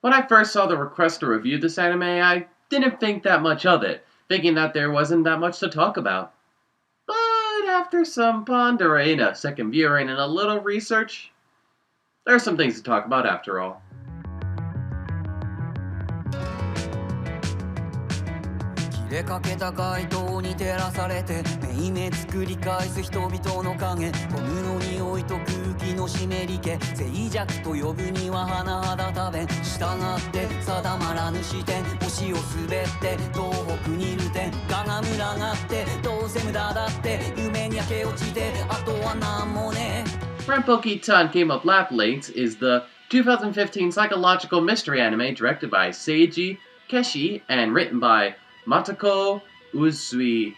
When I first saw the request to review this anime, I didn't think that much of it, thinking that there wasn't that much to talk about. But after some pondering, a second viewing, and a little research, there are some things to talk about after all. 切れかけた街灯に照らされてめいめ作り返す人々の影ゴムの匂いと空気の湿り気静寂と呼ぶには甚だ多弁従って定まらぬ視点星を滑って東北にいる点我が群がってどうせ無駄だって夢に焼け落ちてあとはなんもね Ranpo Kitan Game of Laplace is the 2015 psychological mystery anime directed by Seiji Keshi and written by Matoko Usui.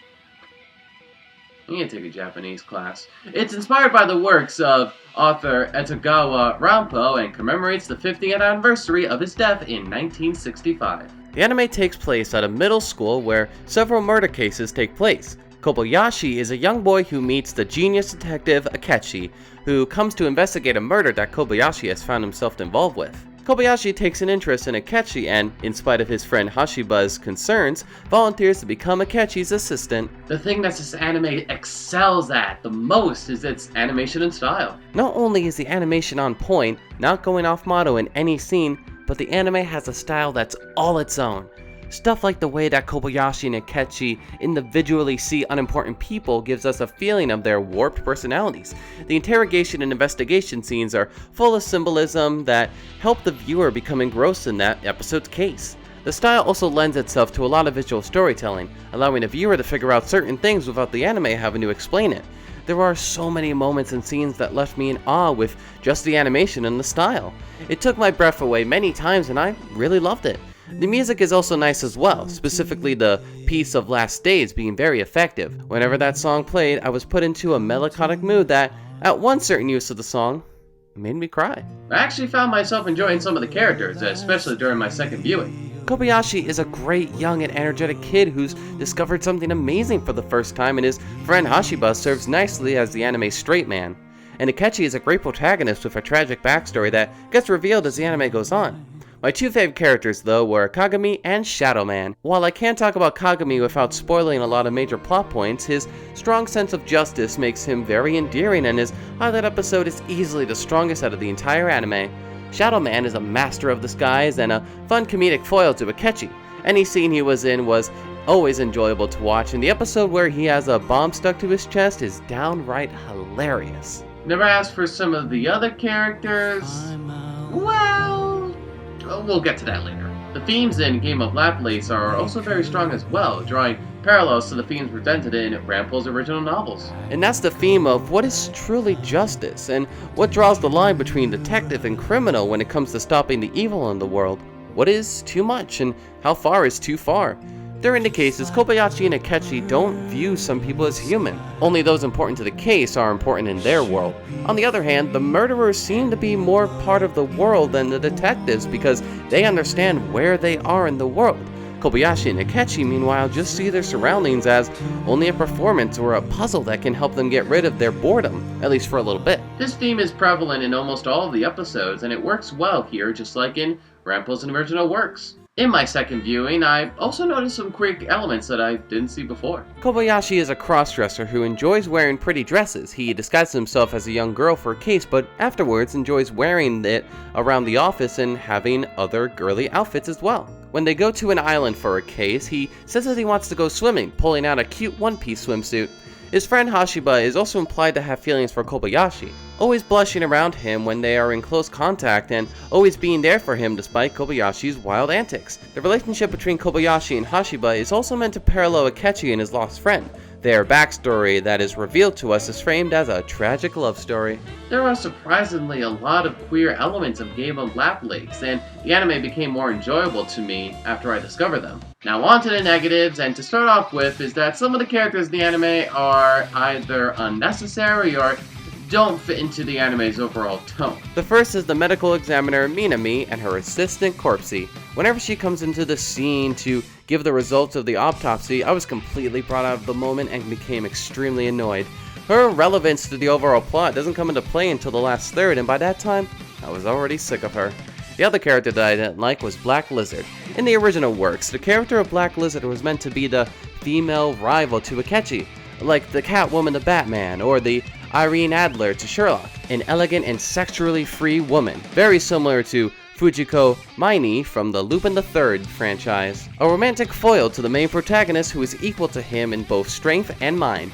I'm gonna take a Japanese class. It's inspired by the works of author Etagawa Ranpo and commemorates the 50th anniversary of his death in 1965. The anime takes place at a middle school where several murder cases take place. Kobayashi is a young boy who meets the genius detective Akechi, who comes to investigate a murder that Kobayashi has found himself involved with. Kobayashi takes an interest in Akechi and, in spite of his friend Hashiba's concerns, volunteers to become Akechi's assistant. The thing that this anime excels at the most is its animation and style. Not only is the animation on point, not going off motto in any scene, but the anime has a style that's all its own. Stuff like the way that Kobayashi and Akechi individually see unimportant people gives us a feeling of their warped personalities. The interrogation and investigation scenes are full of symbolism that help the viewer become engrossed in that episode's case. The style also lends itself to a lot of visual storytelling, allowing a viewer to figure out certain things without the anime having to explain it. There are so many moments and scenes that left me in awe with just the animation and the style. It took my breath away many times and I really loved it. The music is also nice as well, specifically the piece of Last Days being very effective. Whenever that song played, I was put into a melancholic mood that, at one certain use of the song, made me cry. I actually found myself enjoying some of the characters, especially during my second viewing. Kobayashi is a great young and energetic kid who's discovered something amazing for the first time, and his friend Hashiba serves nicely as the anime's straight man. And Akechi is a great protagonist with a tragic backstory that gets revealed as the anime goes on. My two favorite characters, though, were Kagami and Shadow Man. While I can't talk about Kagami without spoiling a lot of major plot points, his strong sense of justice makes him very endearing, and his highlight episode is easily the strongest out of the entire anime. Shadow Man is a master of disguise and a fun comedic foil to Akechi. Any scene he was in was always enjoyable to watch, and the episode where he has a bomb stuck to his chest is downright hilarious. Never asked for some of the other characters. Well, we'll get to that later. The themes in Game of Laplace are also very strong as well, drawing parallels to the themes presented in Ranpo's original novels. And that's the theme of what is truly justice, and what draws the line between detective and criminal when it comes to stopping the evil in the world. What is too much, and how far is too far? During the cases, Kobayashi and Akechi don't view some people as human. Only those important to the case are important in their world. On the other hand, the murderers seem to be more part of the world than the detectives because they understand where they are in the world. Kobayashi and Akechi, meanwhile, just see their surroundings as only a performance or a puzzle that can help them get rid of their boredom, at least for a little bit. This theme is prevalent in almost all of the episodes, and it works well here just like in Ranpo's original works. In my second viewing, I also noticed some quick elements that I didn't see before. Kobayashi is a crossdresser who enjoys wearing pretty dresses. He disguises himself as a young girl for a case, but afterwards enjoys wearing it around the office and having other girly outfits as well. When they go to an island for a case, he says that he wants to go swimming, pulling out a cute one-piece swimsuit. His friend Hashiba is also implied to have feelings for Kobayashi, always blushing around him when they are in close contact and always being there for him despite Kobayashi's wild antics. The relationship between Kobayashi and Hashiba is also meant to parallel Akechi and his lost friend. Their backstory that is revealed to us is framed as a tragic love story. There are surprisingly a lot of queer elements of Game of Laplace, and the anime became more enjoyable to me after I discovered them. Now on to the negatives, and to start off with is that some of the characters in the anime are either unnecessary or don't fit into the anime's overall tone. The first is the medical examiner Minami and her assistant Corpsey. Whenever she comes into the scene to give the results of the autopsy, I was completely brought out of the moment and became extremely annoyed. Her relevance to the overall plot doesn't come into play until the last third, and by that time, I was already sick of her. The other character that I didn't like was Black Lizard. In the original works, the character of Black Lizard was meant to be the female rival to Akechi, like the Catwoman to Batman, or the Irene Adler to Sherlock, an elegant and sexually free woman, very similar to Fujiko Maini from the Lupin III franchise. A romantic foil to the main protagonist who is equal to him in both strength and mind.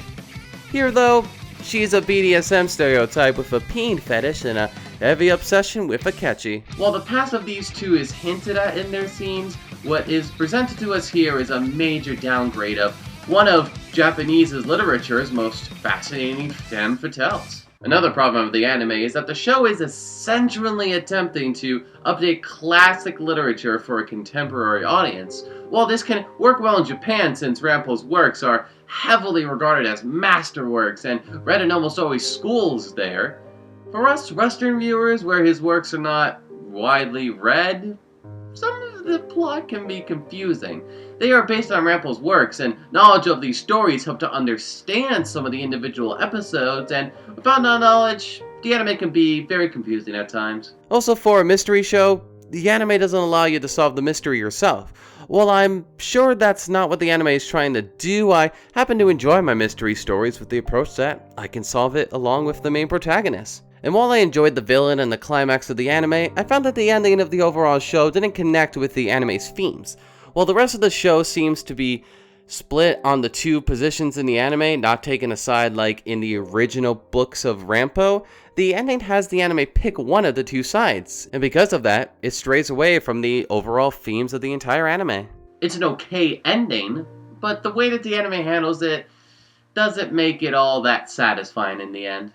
Here though, she's a BDSM stereotype with a peen fetish and a heavy obsession with Akechi. While the past of these two is hinted at in their scenes, what is presented to us here is a major downgrade of one of Japanese literature's most fascinating femme fatales. Another problem of the anime is that the show is essentially attempting to update classic literature for a contemporary audience. While this can work well in Japan since Ranpo's works are heavily regarded as masterworks and read in almost always schools there, for us Western viewers where his works are not widely read, some of the plot can be confusing. They are based on Ranpo's works, and knowledge of these stories help to understand some of the individual episodes, and without that knowledge, the anime can be very confusing at times. Also, for a mystery show, the anime doesn't allow you to solve the mystery yourself. While I'm sure that's not what the anime is trying to do, I happen to enjoy my mystery stories with the approach that I can solve it along with the main protagonist. And while I enjoyed the villain and the climax of the anime, I found that the ending of the overall show didn't connect with the anime's themes. While the rest of the show seems to be split on the two positions in the anime, not taken aside like in the original books of Ranpo, the ending has the anime pick one of the two sides, and because of that, it strays away from the overall themes of the entire anime. It's an okay ending, but the way that the anime handles it doesn't make it all that satisfying in the end.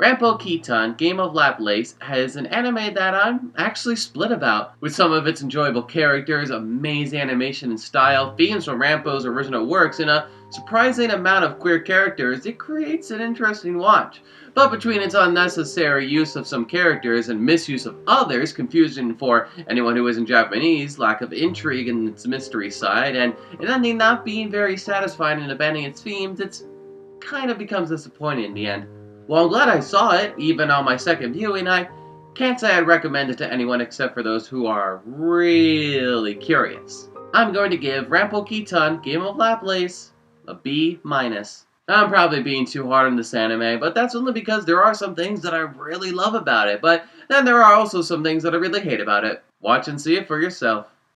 Ranpo Kitan, Game of Laplace, has an anime that I'm actually split about. With some of its enjoyable characters, amazing animation and style, themes from Ranpo's original works, and a surprising amount of queer characters, it creates an interesting watch. But between its unnecessary use of some characters and misuse of others, confusion for anyone who isn't Japanese, lack of intrigue in its mystery side, and it ending not being very satisfying in abandoning its themes, it's kind of becomes disappointing in the end. While I'm glad I saw it, even on my second viewing, I can't say I'd recommend it to anyone except for those who are really curious. I'm going to give Ranpo Kitan, Game of Laplace, a B-. I'm probably being too hard on this anime, but that's only because there are some things that I really love about it, but then there are also some things that I really hate about it. Watch and see it for yourself.